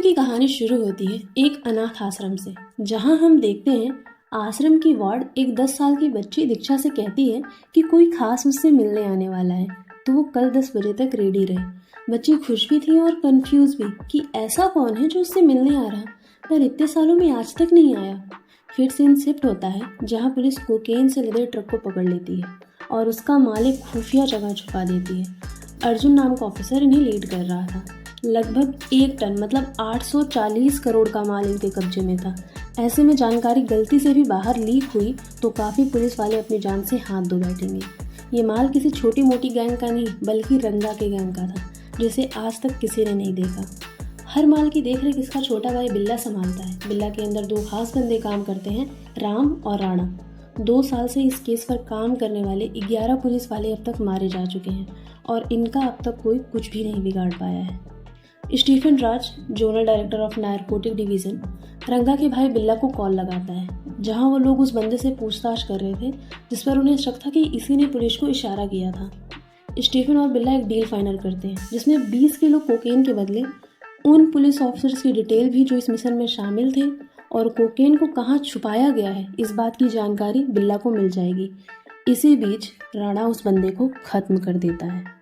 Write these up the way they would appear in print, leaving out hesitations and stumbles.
की कहानी शुरू होती है एक अनाथ आश्रम से, जहां हम देखते हैं आश्रम की वार्ड एक 10 साल की बच्ची दीक्षा से कहती है कि कोई खास उससे मिलने आने वाला है, तो वो कल 10 बजे तक रेडी रहे। बच्ची खुश भी थी और कंफ्यूज भी कि ऐसा कौन है जो उससे मिलने आ रहा, पर इतने सालों में आज तक नहीं आया। फिर सीन शिफ्ट होता है जहां पुलिस कोकेन से लदे ट्रक को पकड़ लेती है और उसका माल एक खुफिया जगह छुपा देती है। अर्जुन नाम का ऑफिसर इन्हें लीड कर रहा था। लगभग 1 टन मतलब 840 करोड़ का माल इनके कब्जे में था। ऐसे में जानकारी गलती से भी बाहर लीक हुई तो काफ़ी पुलिस वाले अपनी जान से हाथ धो बैठेंगे। ये माल किसी छोटी मोटी गैंग का नहीं बल्कि रंगा के गैंग का था, जिसे आज तक किसी ने नहीं देखा। हर माल की देखरेख इसका छोटा भाई बिल्ला संभालता है। बिल्ला के अंदर 2 खास बंदे काम करते हैं, राम और राणा। 2 साल से इस केस पर काम करने वाले 11 पुलिस वाले अब तक मारे जा चुके हैं और इनका अब तक कोई कुछ भी नहीं बिगाड़ पाया है। Stephen Raj, zonal director of narcotic division, Ranga के भाई बिल्ला को कॉल लगाता है, जहां वो लोग उस बंदे से पूछताछ कर रहे थे जिस पर उन्हें शक था कि इसी ने पुलिस को इशारा किया था। स्टीफन और बिल्ला एक डील फाइनल करते हैं जिसमें 20 किलो कोकेन के बदले उन पुलिस ऑफिसर्स की डिटेल भी जो इस मिशन में शामिल थे और कोकेन को कहाँ छुपाया गया है इस बात की जानकारी बिल्ला को मिल जाएगी। इसी बीच राणा उस बंदे को खत्म कर देता है।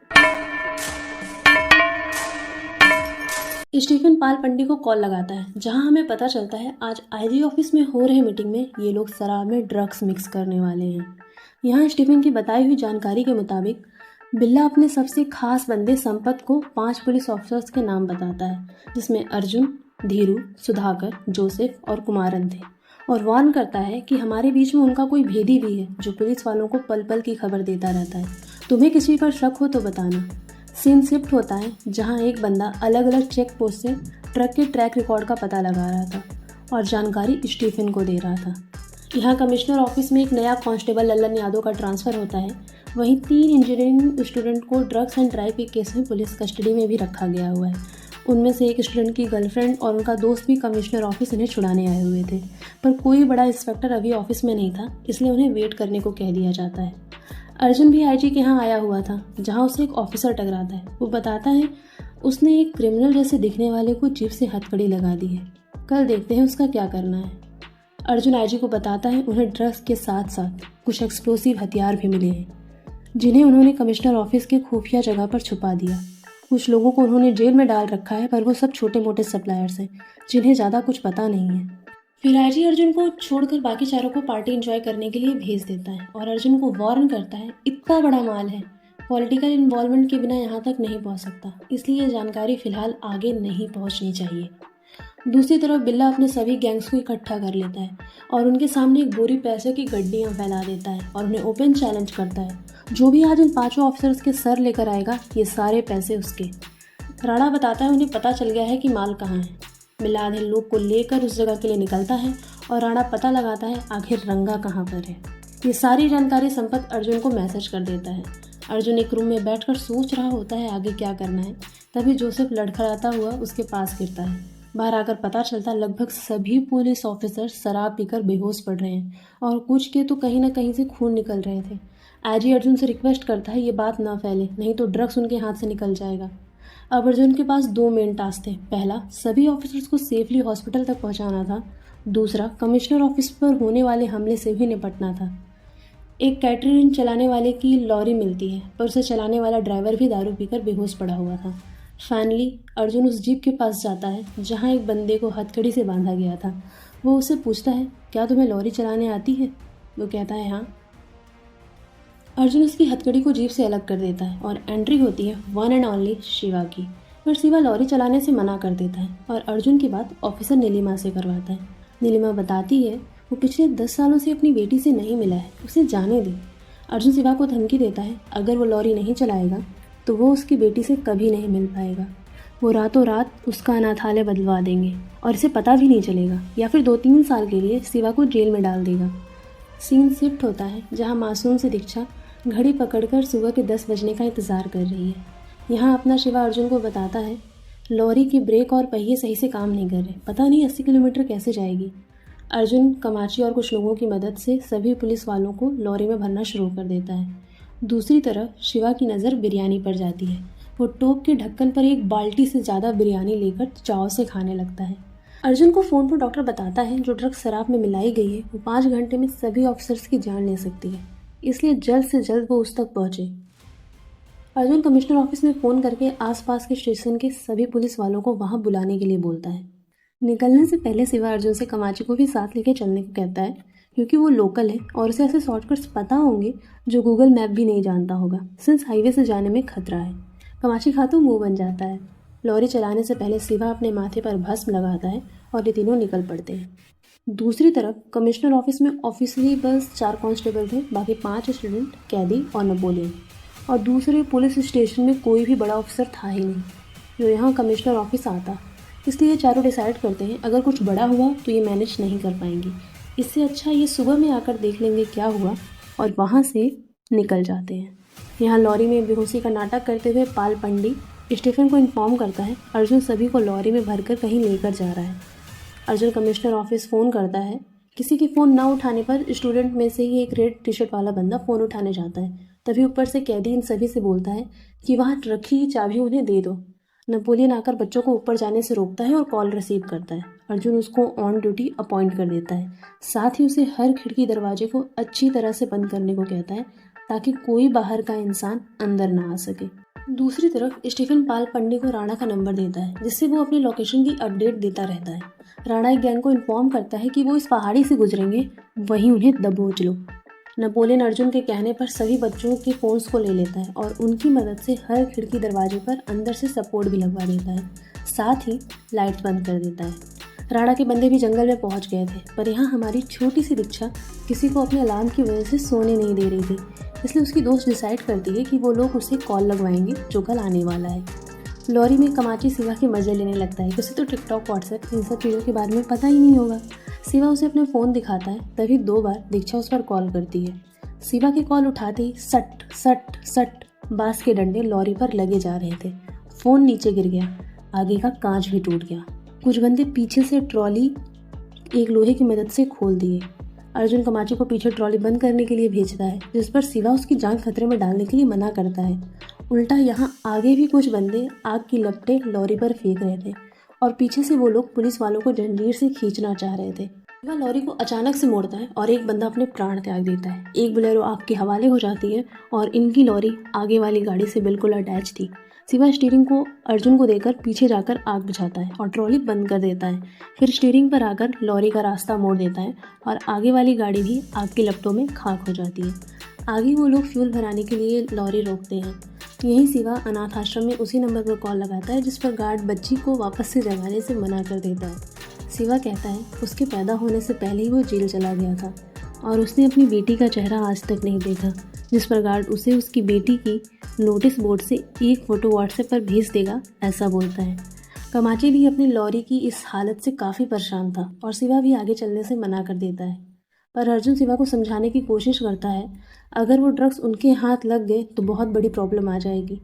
स्टीफन पाल पंडी को कॉल लगाता है, जहां हमें पता चलता है आज आईजी ऑफिस में हो रहे मीटिंग में ये लोग शराब में ड्रग्स मिक्स करने वाले हैं। यहाँ स्टीफन की बताई हुई जानकारी के मुताबिक बिल्ला अपने सबसे खास बंदे संपत को 5 पुलिस ऑफिसर्स के नाम बताता है, जिसमें अर्जुन, धीरू, सुधाकर, जोसेफ और कुमारन थे, और वार्न करता है कि हमारे बीच में उनका कोई भेदी भी है जो पुलिस वालों को पल पल की खबर देता रहता है। तुम्हें किसी पर शक हो तो बताना। सीन शिफ्ट होता है जहां एक बंदा अलग अलग चेक पोस्ट से ट्रक के ट्रैक रिकॉर्ड का पता लगा रहा था और जानकारी स्टीफन को दे रहा था। यहाँ कमिश्नर ऑफिस में एक नया कांस्टेबल लल्लन यादव का ट्रांसफ़र होता है। वहीं 3 इंजीनियरिंग स्टूडेंट को ड्रग्स एंड ड्राइव के केस में पुलिस कस्टडी में भी रखा गया हुआ है। उनमें से एक स्टूडेंट की गर्लफ्रेंड और उनका दोस्त भी कमिश्नर ऑफिस इन्हें छुड़ाने आए हुए थे, पर कोई बड़ा इंस्पेक्टर अभी ऑफिस में नहीं था, इसलिए उन्हें वेट करने को कह दिया जाता है। अर्जुन भी आईजी के यहाँ आया हुआ था, जहाँ उसे एक ऑफिसर टकराता है। वो बताता है उसने एक क्रिमिनल जैसे दिखने वाले को जीप से हथकड़ी लगा दी है, कल देखते हैं उसका क्या करना है। अर्जुन आईजी को बताता है उन्हें ड्रग्स के साथ साथ कुछ एक्सप्लोसिव हथियार भी मिले हैं, जिन्हें उन्होंने कमिश्नर ऑफिस के खुफिया जगह पर छुपा दिया। कुछ लोगों को उन्होंने जेल में डाल रखा है, पर वो सब छोटे मोटे सप्लायर्स हैं जिन्हें ज़्यादा कुछ पता नहीं है। फिर आईजी अर्जुन को छोड़कर बाकी चारों को पार्टी एंजॉय करने के लिए भेज देता है और अर्जुन को वार्न करता है इतना बड़ा माल है, पॉलिटिकल इन्वॉल्वमेंट के बिना यहाँ तक नहीं पहुँच सकता, इसलिए ये जानकारी फिलहाल आगे नहीं पहुँचनी चाहिए। दूसरी तरफ बिल्ला अपने सभी गैंग्स को इकट्ठा कर लेता है और उनके सामने एक बोरी पैसे की गड्डियाँ फैला देता है और उन्हें ओपन चैलेंज करता है, जो भी आज इन 5 ऑफिसर्स के सर लेकर आएगा ये सारे पैसे उसके। राणा बताता है उन्हें पता चल गया है कि माल कहाँ है। बिल्ला आधे लोग को लेकर उस जगह के लिए निकलता है और राणा पता लगाता है आखिर रंगा कहाँ पर है। ये सारी जानकारी संपत अर्जुन को मैसेज कर देता है। अर्जुन एक रूम में बैठकर सोच रहा होता है आगे क्या करना है, तभी जोसेफ लड़खड़ाता हुआ उसके पास गिरता है। बाहर आकर पता चलता लगभग सभी पुलिस ऑफिसर शराब पीकर बेहोश पड़ रहे हैं और कुछ के तो कहीं ना कहीं से खून निकल रहे थे। आईजी अर्जुन से रिक्वेस्ट करता है ये बात ना फैले, नहीं तो ड्रग्स उनके हाथ से निकल जाएगा। अब अर्जुन के पास 2 मेन टास्क थे। पहला, सभी ऑफिसर्स को सेफली हॉस्पिटल तक पहुंचाना था। दूसरा, कमिश्नर ऑफिस पर होने वाले हमले से भी निपटना था। एक कैटरिंग चलाने वाले की लॉरी मिलती है, पर उसे चलाने वाला ड्राइवर भी दारू पीकर बेहोश पड़ा हुआ था। फाइनली अर्जुन उस जीप के पास जाता है जहां एक बंदे को हथकड़ी से बांधा गया था। वो उससे पूछता है क्या तुम्हें लॉरी चलाने आती है? वो कहता है हाँ। अर्जुन उसकी हथकड़ी को जीप से अलग कर देता है और एंट्री होती है वन एंड ओनली शिवा की, पर शिवा लॉरी चलाने से मना कर देता है और अर्जुन की बात ऑफिसर नीलिमा से करवाता है। नीलिमा बताती है वो पिछले 10 सालों से अपनी बेटी से नहीं मिला है, उसे जाने दे। अर्जुन शिवा को धमकी देता है अगर वो लॉरी नहीं चलाएगा तो वो उसकी बेटी से कभी नहीं मिल पाएगा। वो रातों रात उसका अनाथालय बदलवा देंगे और इसे पता भी नहीं चलेगा, या फिर 2-3 साल के लिए शिवा को जेल में डाल देगा। सीन शिफ्ट होता है जहाँ मासूम से दीक्षा घड़ी पकड़कर सुबह के 10 बजने का इंतज़ार कर रही है। यहाँ अपना शिवा अर्जुन को बताता है लॉरी की ब्रेक और पहिए सही से काम नहीं कर रहे, पता नहीं 80 किलोमीटर कैसे जाएगी। अर्जुन कमाची और कुछ लोगों की मदद से सभी पुलिस वालों को लॉरी में भरना शुरू कर देता है। दूसरी तरफ शिवा की नज़र बिरयानी पर जाती है। वो टोप के ढक्कन पर एक बाल्टी से ज़्यादा बिरयानी लेकर चाव से खाने लगता है। अर्जुन को फ़ोन पर डॉक्टर बताता है जो ड्रग्स शराब में मिलाई गई है वो 5 घंटे में सभी ऑफिसर्स की जान ले सकती है, इसलिए जल्द से जल्द वो उस तक पहुँचे। अर्जुन कमिश्नर ऑफिस में फ़ोन करके आसपास के स्टेशन के सभी पुलिस वालों को वहाँ बुलाने के लिए बोलता है। निकलने से पहले शिवा अर्जुन से कमाची को भी साथ लेके चलने को कहता है, क्योंकि वो लोकल है और उसे ऐसे शॉर्टकट्स पता होंगे जो गूगल मैप भी नहीं जानता होगा, सिंस हाईवे से जाने में खतरा है। कमाची खातू मुंह बन जाता है। लॉरी चलाने से पहले शिवा अपने माथे पर भस्म लगाता है और ये तीनों निकल पड़ते हैं। दूसरी तरफ कमिश्नर ऑफिस में ऑफिशियली बस 4 कांस्टेबल थे, बाकी 5 स्टूडेंट, कैदी और नेपोलियन। और दूसरे पुलिस स्टेशन में कोई भी बड़ा ऑफिसर था ही नहीं जो यहाँ कमिश्नर ऑफिस आता, इसलिए ये चारों डिसाइड करते हैं अगर कुछ बड़ा हुआ तो ये मैनेज नहीं कर पाएंगे, इससे अच्छा ये सुबह में आकर देख लेंगे क्या हुआ और वहाँ से निकल जाते हैं। यहाँ लॉरी में बेहोशी का नाटक करते हुए पाल पंडी स्टीफन को इन्फॉर्म करता है अर्जुन सभी को लॉरी में भरकर कहीं लेकर जा रहा है। अर्जुन कमिश्नर ऑफिस फ़ोन करता है, किसी की फ़ोन ना उठाने पर स्टूडेंट में से ही एक रेड टी शर्ट वाला बंदा फ़ोन उठाने जाता है। तभी ऊपर से कैदी इन सभी से बोलता है कि वहाँ रखी चाबी उन्हें दे दो। नेपोलियन आकर बच्चों को ऊपर जाने से रोकता है और कॉल रिसीव करता है। अर्जुन उसको ऑन ड्यूटी अपॉइंट कर देता है, साथ ही उसे हर खिड़की दरवाजे को अच्छी तरह से बंद करने को कहता है ताकि कोई बाहर का इंसान अंदर ना आ सके। दूसरी तरफ स्टीफन पाल पंडी को राणा का नंबर देता है जिससे वो अपनी लोकेशन की अपडेट देता रहता है। राणा एक गैंग को इन्फॉर्म करता है कि वो इस पहाड़ी से गुजरेंगे, वहीं उन्हें दबोच लो। नेपोलियन अर्जुन के कहने पर सभी बच्चों के फ़ोन्स को ले लेता है और उनकी मदद से हर खिड़की दरवाजे पर अंदर से सपोर्ट भी लगवा देता है, साथ ही लाइट बंद कर देता है। राणा के बंदे भी जंगल में पहुंच गए थे, पर यहाँ हमारी छोटी सी दीक्षा किसी को अपने अलार्म की वजह से सोने नहीं दे रही थी, इसलिए उसकी दोस्त डिसाइड करती है कि वो लोग उसे कॉल लगवाएंगे जो कल आने वाला है। लॉरी में कमाची शिवा के मज़े लेने लगता है, उसे तो टिकटॉक, व्हाट्सएप इन सब चीज़ों के बारे में पता ही नहीं होगा। शिवा उसे अपने फ़ोन दिखाता है, तभी 2 बार दीक्षा उस पर कॉल करती है। शिवा की कॉल उठाते ही सट सट सट बांस के डंडे लॉरी पर लगे जा रहे थे। फ़ोन नीचे गिर गया, आगे का कांच भी टूट गया। कुछ बंदे पीछे से ट्रॉली एक लोहे की मदद से खोल दिए। अर्जुन कमाची को पीछे ट्रॉली बंद करने के लिए भेजता है, जिस पर शिवा उसकी जान खतरे में डालने के लिए मना करता है। उल्टा यहाँ आगे भी कुछ बंदे आग की लपटें लॉरी पर फेंक रहे थे और पीछे से वो लोग पुलिस वालों को जंजीर से खींचना चाह रहे थे। शिवा लॉरी को अचानक से मोड़ता है और एक बंदा अपने प्राण त्याग देता है। एक बोलेरो आग के हवाले हो जाती है और इनकी लॉरी आगे वाली गाड़ी से बिल्कुल अटैच थी। शिवा स्टीयरिंग को अर्जुन को देकर पीछे जाकर आग बुझाता है और ट्रॉली बंद कर देता है। फिर स्टीयरिंग पर आकर लॉरी का रास्ता मोड़ देता है और आगे वाली गाड़ी भी आग की लपटों में खाक हो जाती है। आगे वो लोग फ्यूल भराने के लिए लॉरी रोकते हैं। यहीं शिवा अनाथ आश्रम में उसी नंबर पर कॉल लगाता है जिस पर गार्ड बच्ची को वापस से जगाने से मना कर देता है। शिवा कहता है उसके पैदा होने से पहले ही वो जेल चला गया था और उसने अपनी बेटी का चेहरा आज तक नहीं देखा, जिस पर गार्ड उसे उसकी बेटी की नोटिस बोर्ड से एक फ़ोटो व्हाट्सएप पर भेज देगा, ऐसा बोलता है। कमाची भी अपनी लॉरी की इस हालत से काफ़ी परेशान था और शिवा भी आगे चलने से मना कर देता है। पर अर्जुन शिवा को समझाने की कोशिश करता है, अगर वो ड्रग्स उनके हाथ लग गए तो बहुत बड़ी प्रॉब्लम आ जाएगी।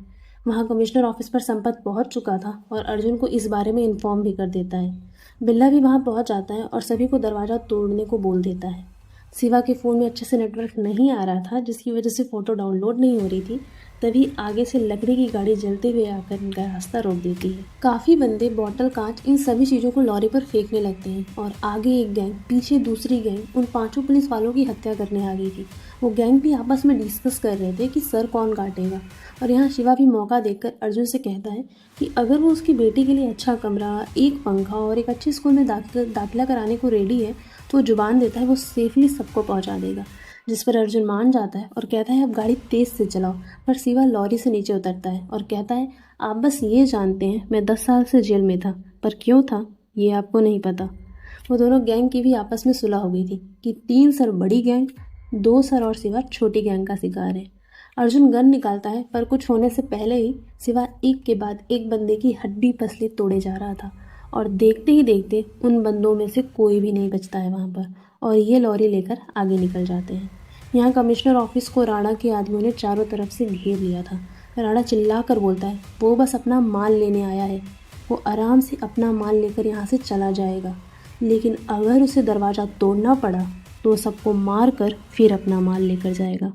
वहाँ कमिश्नर ऑफिस पर संपत पहुँच चुका था और अर्जुन को इस बारे में इन्फॉर्म भी कर देता है। बिल्ला भी वहाँ पहुँच जाता है और सभी को दरवाज़ा तोड़ने को बोल देता है। शिवा के फ़ोन में अच्छे से नेटवर्क नहीं आ रहा था, जिसकी वजह से फ़ोटो डाउनलोड नहीं हो रही थी। तभी आगे से लकड़ी की गाड़ी जलते हुए आकर इनका रास्ता रोक देती है। काफ़ी बंदे बॉटल, कांच इन सभी चीज़ों को लॉरी पर फेंकने लगते हैं और आगे एक गैंग, पीछे दूसरी गैंग उन 5 पुलिस वालों की हत्या करने आ गई थी। वो गैंग भी आपस में डिस्कस कर रहे थे कि सर कौन काटेगा। और यहाँ शिवा भी मौका देखकर अर्जुन से कहता है कि अगर वो उसकी बेटी के लिए अच्छा कमरा, एक पंखा और एक अच्छे स्कूल में दाखिला कराने को रेडी है तो जुबान देता है वो सेफली सबको पहुँचा देगा, जिस पर अर्जुन मान जाता है और कहता है अब गाड़ी तेज़ से चलाओ। पर शिवा लॉरी से नीचे उतरता है और कहता है आप बस ये जानते हैं मैं 10 साल से जेल में था, पर क्यों था ये आपको नहीं पता। वो दोनों गैंग की भी आपस में सुलह हो गई थी कि 3 सर बड़ी गैंग, 2 सर और शिवा छोटी गैंग का शिकार है। अर्जुन गन निकालता है पर कुछ होने से पहले ही शिवा एक के बाद एक बंदे की हड्डी पसली तोड़े जा रहा था और देखते ही देखते उन बंदों में से कोई भी नहीं बचता है वहाँ पर और ये लॉरी लेकर आगे निकल जाते हैं। यहाँ कमिश्नर ऑफिस को राणा के आदमियों ने चारों तरफ से घेर लिया था। राणा चिल्ला कर बोलता है वो बस अपना माल लेने आया है, वो आराम से अपना माल लेकर यहाँ से चला जाएगा, लेकिन अगर उसे दरवाज़ा तोड़ना पड़ा तो सबको मार कर फिर अपना माल लेकर जाएगा।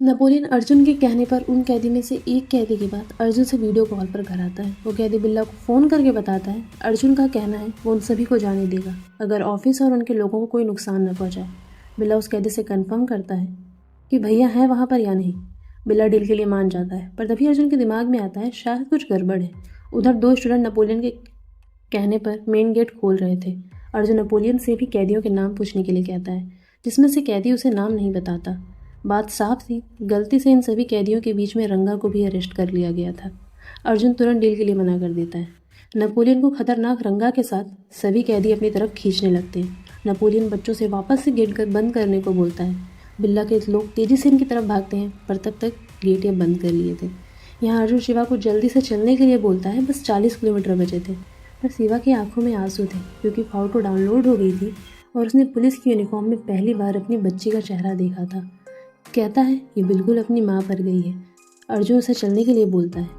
नेपोलियन अर्जुन के कहने पर उन कैदी में से एक कैदी के बाद अर्जुन से वीडियो कॉल पर घर आता है। वो कैदी बिल्ला को फ़ोन करके बताता है अर्जुन का कहना है वो उन सभी को जाने देगा अगर ऑफिस और उनके लोगों को कोई नुकसान न पहुंचाए। बिल्ला उस कैदी से कंफर्म करता है कि भैया हैं वहाँ पर या नहीं। बिल्ला डील के लिए मान जाता है, पर तभी अर्जुन के दिमाग में आता है शायद कुछ गड़बड़ है। उधर दो स्टूडेंट नेपोलियन के कहने पर मेन गेट खोल रहे थे। अर्जुन नेपोलियन से भी कैदियों के नाम पूछने के लिए कहता है, जिसमें से कैदी उसे नाम नहीं बताता। बात साफ थी, गलती से इन सभी कैदियों के बीच में रंगा को भी अरेस्ट कर लिया गया था। अर्जुन तुरंत डील के लिए मना कर देता है। नेपोलियन को खतरनाक रंगा के साथ सभी कैदी अपनी तरफ खींचने लगते हैं। नेपोलियन बच्चों से वापस से गेट बंद करने को बोलता है। बिल्ला के लोग तेजी से इनकी तरफ भागते हैं, पर तब तक गेट ये बंद कर लिए थे। यहाँ अर्जुन शिवा को जल्दी से चलने के लिए बोलता है, बस 40 किलोमीटर बचे थे। पर शिवा की आंखों में आंसू थे क्योंकि फोटो डाउनलोड हो गई थी और उसने पुलिस की यूनिफॉर्म में पहली बार अपनी बच्ची का चेहरा देखा था। कहता है ये बिल्कुल अपनी माँ पर गई है। अर्जुन उसे चलने के लिए बोलता है।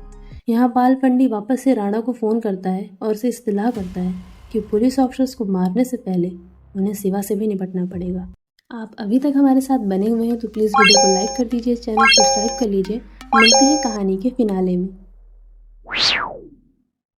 यहाँ पाल पंडी वापस से राणा को फ़ोन करता है और उसे इत्तला करता है कि पुलिस ऑफिसर्स को मारने से पहले उन्हें शिवा से भी निपटना पड़ेगा। आप अभी तक हमारे साथ बने हुए हैं तो प्लीज़ वीडियो को लाइक कर दीजिए, चैनल सब्सक्राइब कर लीजिए। मिलते हैं कहानी के फिनाले में।